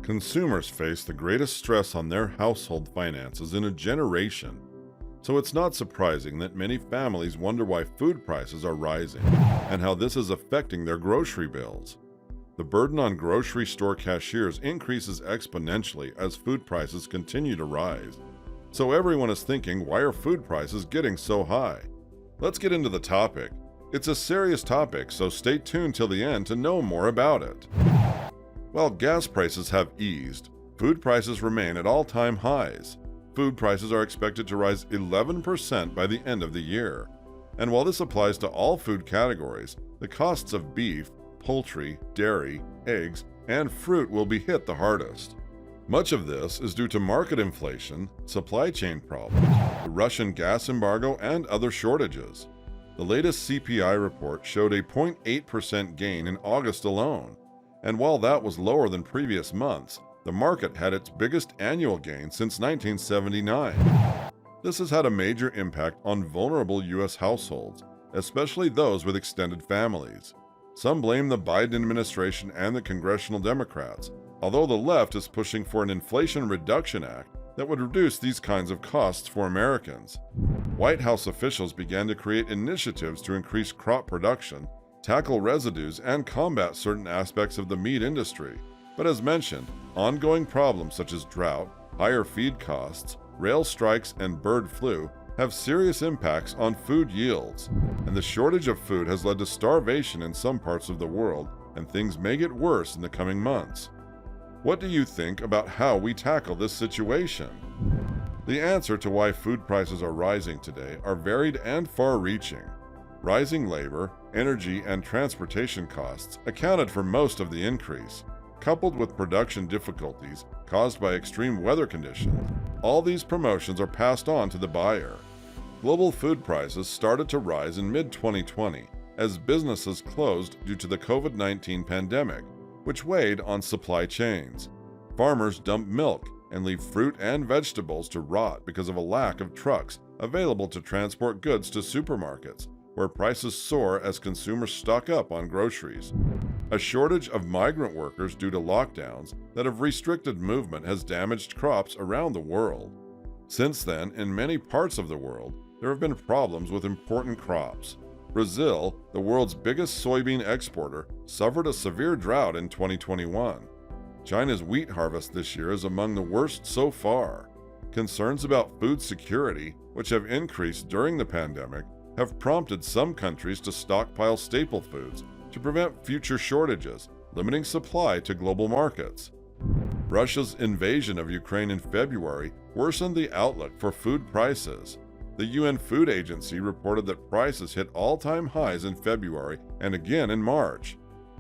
Consumers face the greatest stress on their household finances in a generation, so it's not surprising that many families wonder why food prices are rising and how this is affecting their grocery bills. The burden on grocery store cashiers increases exponentially as food prices continue to rise. So everyone is thinking, why are food prices getting so high? Let's get into the topic. It's a serious topic, so stay tuned till the end to know more about it. While gas prices have eased, food prices remain at all-time highs. Food prices are expected to rise 11% by the end of the year. And while this applies to all food categories, the costs of beef, poultry, dairy, eggs, and fruit will be hit the hardest. Much of this is due to market inflation, supply chain problems, the Russian gas embargo, and other shortages. The latest CPI report showed a 0.8% gain in August alone. And while that was lower than previous months, the market had its biggest annual gain since 1979. This has had a major impact on vulnerable U.S. households, especially those with extended families. Some blame the Biden administration and the congressional Democrats, although the left is pushing for an Inflation Reduction Act that would reduce these kinds of costs for Americans. White House officials began to create initiatives to increase crop production, tackle residues, and combat certain aspects of the meat industry. But as mentioned, ongoing problems such as drought, higher feed costs, rail strikes, and bird flu have serious impacts on food yields. And the shortage of food has led to starvation in some parts of the world, and things may get worse in the coming months. What do you think about how we tackle this situation? The answer to why food prices are rising today are varied and far-reaching. Rising labor, energy, and transportation costs accounted for most of the increase, coupled with production difficulties caused by extreme weather conditions. All these promotions are passed on to the buyer. Global food prices started to rise in mid-2020 as businesses closed due to the COVID-19 pandemic, which weighed on supply chains. Farmers dump milk and leave fruit and vegetables to rot because of a lack of trucks available to transport goods to supermarkets, where prices soar as consumers stock up on groceries. A shortage of migrant workers due to lockdowns that have restricted movement has damaged crops around the world. Since then, in many parts of the world, there have been problems with important crops. Brazil, the world's biggest soybean exporter, suffered a severe drought in 2021. China's wheat harvest this year is among the worst so far. Concerns about food security, which have increased during the pandemic, have prompted some countries to stockpile staple foods to prevent future shortages, limiting supply to global markets. Russia's invasion of Ukraine in February worsened the outlook for food prices. The UN Food Agency reported that prices hit all-time highs in February and again in March.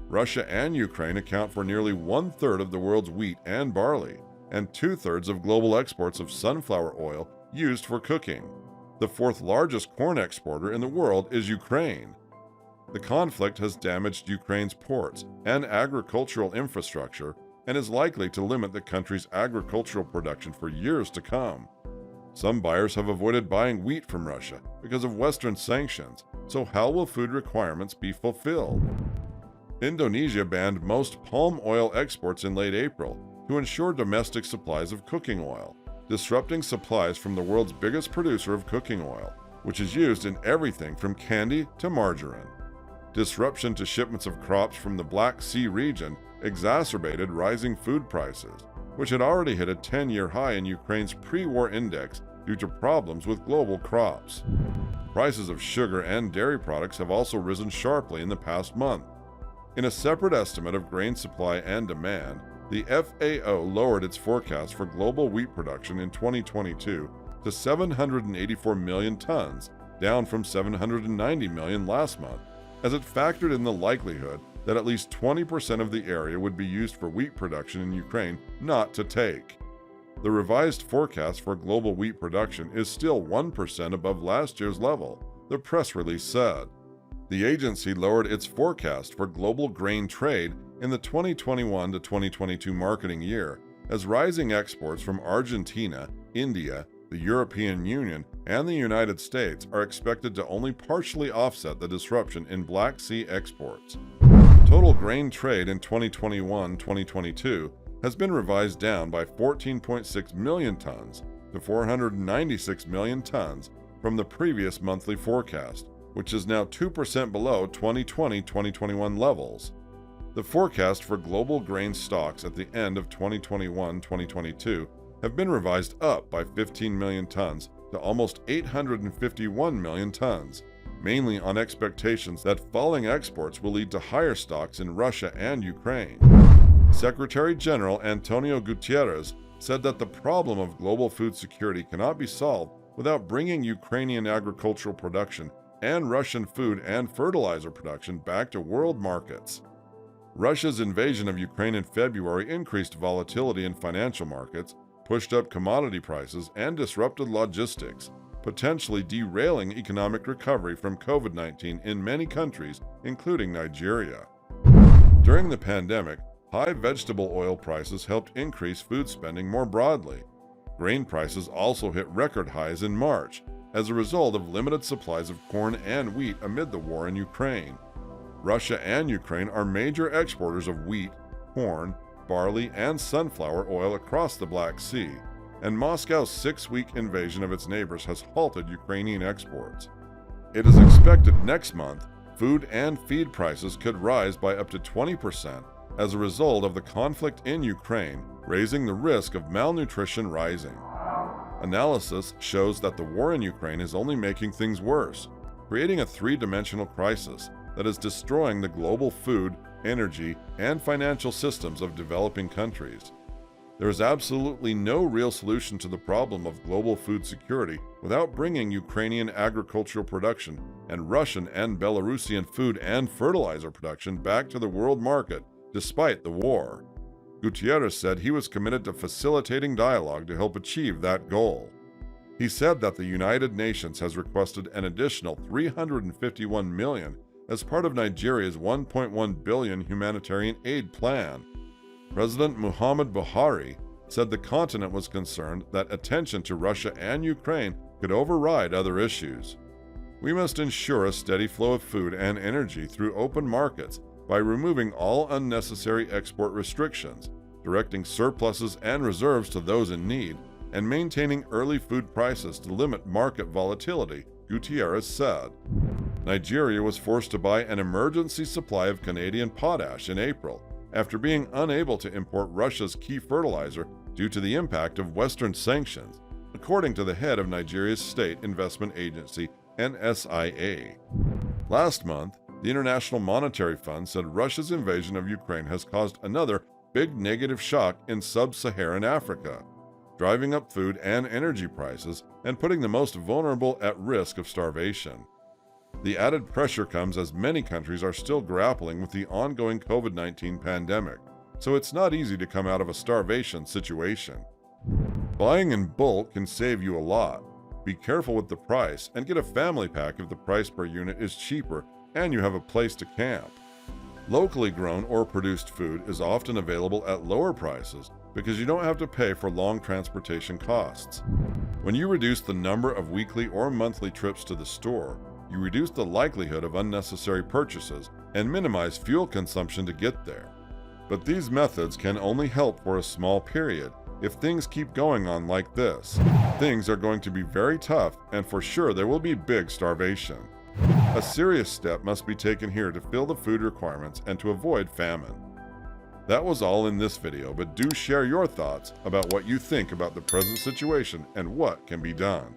Russia and Ukraine account for nearly one-third of the world's wheat and barley, and two-thirds of global exports of sunflower oil used for cooking. The fourth largest corn exporter in the world is Ukraine. The conflict has damaged Ukraine's ports and agricultural infrastructure and is likely to limit the country's agricultural production for years to come. Some buyers have avoided buying wheat from Russia because of Western sanctions, so how will food requirements be fulfilled? Indonesia banned most palm oil exports in late April to ensure domestic supplies of cooking oil, disrupting supplies from the world's biggest producer of cooking oil, which is used in everything from candy to margarine. Disruption to shipments of crops from the Black Sea region exacerbated rising food prices, which had already hit a 10-year high in Ukraine's pre-war index due to problems with global crops. Prices of sugar and dairy products have also risen sharply in the past month. In a separate estimate of grain supply and demand, the FAO lowered its forecast for global wheat production in 2022 to 784 million tons, down from 790 million last month, as it factored in the likelihood that at least 20% of the area would be used for wheat production in Ukraine not to take. The revised forecast for global wheat production is still 1% above last year's level, the press release said. The agency lowered its forecast for global grain trade in the 2021 to 2022 marketing year, as rising exports from Argentina, India, the European Union, and the United States are expected to only partially offset the disruption in Black Sea exports. Total grain trade in 2021-2022 has been revised down by 14.6 million tons to 496 million tons from the previous monthly forecast, which is now 2% below 2020-2021 levels. The forecast for global grain stocks at the end of 2021-2022 have been revised up by 15 million tons to almost 851 million tons, mainly on expectations that falling exports will lead to higher stocks in Russia and Ukraine. Secretary General Antonio Guterres said that the problem of global food security cannot be solved without bringing Ukrainian agricultural production and Russian food and fertilizer production back to world markets. Russia's invasion of Ukraine in February increased volatility in financial markets, pushed up commodity prices, and disrupted logistics, potentially derailing economic recovery from COVID-19 in many countries, including Nigeria. During the pandemic, high vegetable oil prices helped increase food spending more broadly. Grain prices also hit record highs in March as a result of limited supplies of corn and wheat amid the war in Ukraine. Russia and Ukraine are major exporters of wheat, corn, barley, and sunflower oil across the Black Sea, and Moscow's 6-week invasion of its neighbors has halted Ukrainian exports. It is expected next month food and feed prices could rise by up to 20% as a result of the conflict in Ukraine, raising the risk of malnutrition rising. Analysis shows that the war in Ukraine is only making things worse, creating a three-dimensional crisis that is destroying the global food, energy, and financial systems of developing countries. There is absolutely no real solution to the problem of global food security without bringing Ukrainian agricultural production and Russian and Belarusian food and fertilizer production back to the world market despite the war. Guterres said he was committed to facilitating dialogue to help achieve that goal. He said that the United Nations has requested an additional $351 million as part of Nigeria's $1.1 billion humanitarian aid plan. President Muhammadu Buhari said the continent was concerned that attention to Russia and Ukraine could override other issues. We must ensure a steady flow of food and energy through open markets by removing all unnecessary export restrictions, directing surpluses and reserves to those in need, and maintaining early food prices to limit market volatility, Guterres said. Nigeria was forced to buy an emergency supply of Canadian potash in April after being unable to import Russia's key fertilizer due to the impact of Western sanctions, according to the head of Nigeria's state investment agency, NSIA. Last month, the International Monetary Fund said Russia's invasion of Ukraine has caused another big negative shock in sub-Saharan Africa, driving up food and energy prices and putting the most vulnerable at risk of starvation. The added pressure comes as many countries are still grappling with the ongoing COVID-19 pandemic, so it's not easy to come out of a starvation situation. Buying in bulk can save you a lot. Be careful with the price and get a family pack if the price per unit is cheaper and you have a place to camp. Locally grown or produced food is often available at lower prices because you don't have to pay for long transportation costs. When you reduce the number of weekly or monthly trips to the store, you reduce the likelihood of unnecessary purchases and minimize fuel consumption to get there. But these methods can only help for a small period. If things keep going on like this, things are going to be very tough, and for sure there will be big starvation. A serious step must be taken here to fill the food requirements and to avoid famine. That was all in this video, but do share your thoughts about what you think about the present situation and what can be done.